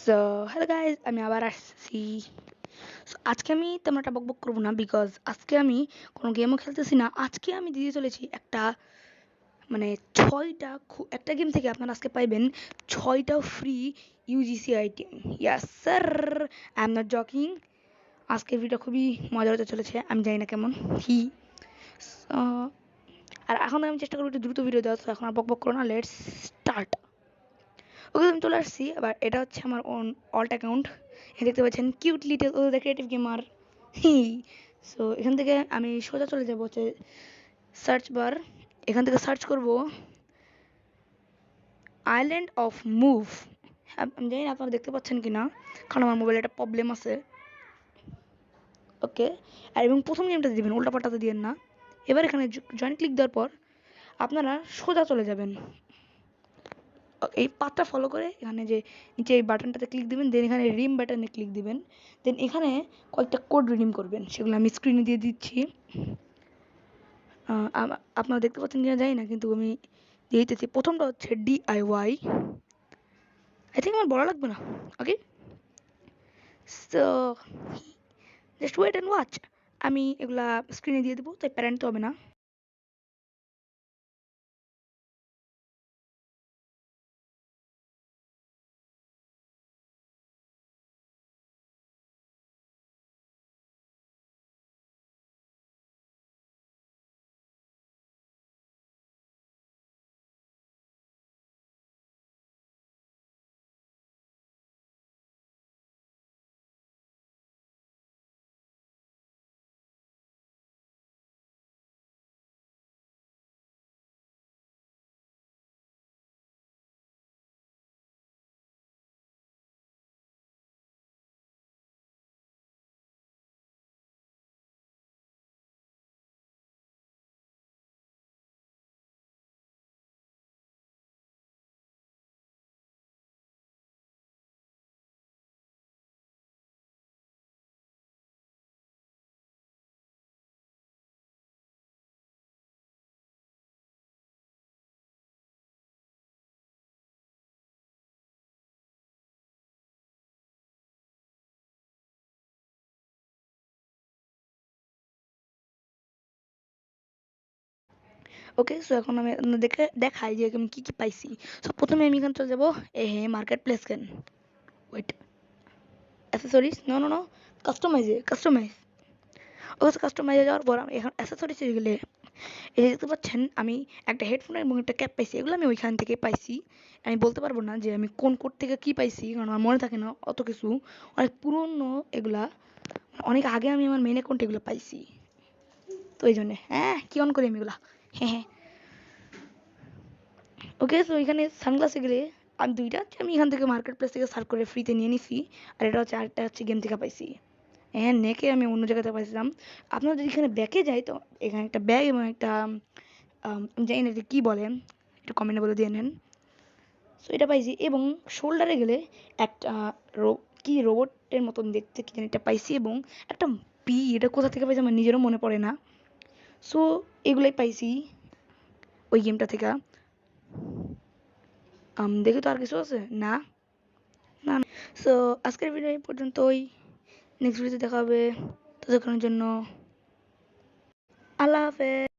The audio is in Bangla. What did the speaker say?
সো হ্যালো গাইজ, আমি আবার আসছি। আজকে আমি তেমন একটা বকবক করবো না, বিকজ আজকে আমি কোনো গেমও খেলতেছি না। আজকে আমি দিয়ে চলেছি একটা মানে একটা গেম থেকে আপনারা আজকে পাইবেন 6টা free UGC item. Yes sir, I am not joking. আজকের ভিডিও খুবই মজা হতে চলেছে, আমি জানি না কেমন হি। আর এখন আমি চেষ্টা করবো একটু দ্রুত ভিডিও দেওয়া, তো এখন আর বকবক করো না, লেটস স্টার্ট। ওকে, আমি চলে আসছি। আবার এটা হচ্ছে আমার অল্ট অ্যাকাউন্ট। দেখতে পাচ্ছেন cute little the creative gamer. So এখান থেকে আমি সোজা চলে যাবো হচ্ছে সার্চ বার। এখান থেকে সার্চ করব আইল্যান্ড অফ মুভ। আমি জানি না আপনারা দেখতে পাচ্ছেন কি না, কারণ আমার মোবাইলে একটা প্রবলেম আছে। ওকে, আর এবং প্রথম গেমটা দিবেন, উল্টা পাল্টাতে দিবেন না। এবার এখানে জয়েন ক্লিক দেওয়ার পর আপনারা সোজা চলে যাবেন এই পাথটা ফলো করে। এখানে যে নিচে এই বাটনটাতে ক্লিক দিবেন, দেন এখানে রিম বাটনে ক্লিক দিবেন, দেন এখানে কয়েকটা কোড রিডিম করবেন, সেগুলো আমি স্ক্রিনে দিয়ে দিচ্ছি। আপনারা দেখতে পাচ্ছেন কিনা জানি না, কিন্তু আমি দিয়ে দিতেছি। প্রথমটা হচ্ছে DIY। আই থিঙ্ক আমার বলা লাগবে না। Okay, so just wait and watch. আমি এগুলা স্ক্রিনে দিয়ে দেবো, তাই প্যারেন্ট তো হবে না। ওকে, সো এখন আমি দেখাই যে আমি কী কী পাইছি। সো প্রথমে আমি এখানে চলে যাবো মার্কেট প্লেস। কেন wait, accessories, no no no, customize. Okay, কাস্টমাইজে যাওয়ার পর আমি এখন অ্যাসেসরিজে গেলে এই যে দেখতে পাচ্ছেন আমি একটা হেডফোন এবং একটা ক্যাপ পাইছি। এগুলো আমি ওইখান থেকে পাইছি। আমি বলতে পারবো না যে আমি কোন কোড থেকে কী পাইছি, কারণ আমার মনে থাকে না অত কিছু। অনেক পুরনো এগুলা, অনেক আগে আমি আমার মেন অ্যাকাউন্টে এগুলো পাইছি। তো এই জন্যে কী অন করি আমি এগুলা। হ্যাঁ। ওকে, সো এখানে সানগ্লাসে গেলে আমি আমি এখান থেকে মার্কেট প্লেস থেকে সার্চ করে ফ্রিতে নিয়ে নিছি। আর এটা হচ্ছে আরেকটা হচ্ছে গেম থেকে পাইছি। নেকে আমি অন্য জায়গাতে পাইছিলাম। আপনারা যদি এখানে ব্যাকে যাই, তো এখানে একটা ব্যাগ এবং একটা আমি জানি না এটা কী বলে, একটু কমেন্টে বলে দিয়ে নেন। সো এটা পাইছি। এবং শোল্ডারে গেলে একটা রোবটের মতন দেখতে কি জানি একটা পাইছি, এবং একটা এটা কোথা থেকে পাইছি আমার নিজেরও মনে পড়ে না। সো এগুলোই পাইছি ওই গেমটা থেকে। দেখি তো আর কিছু আছে না। না, সো আজকের ভিডিও এই পর্যন্তই। নেক্সট ভিডিওতে দেখা হবে। ততক্ষণের জন্য আল্লাহ হাফেজ।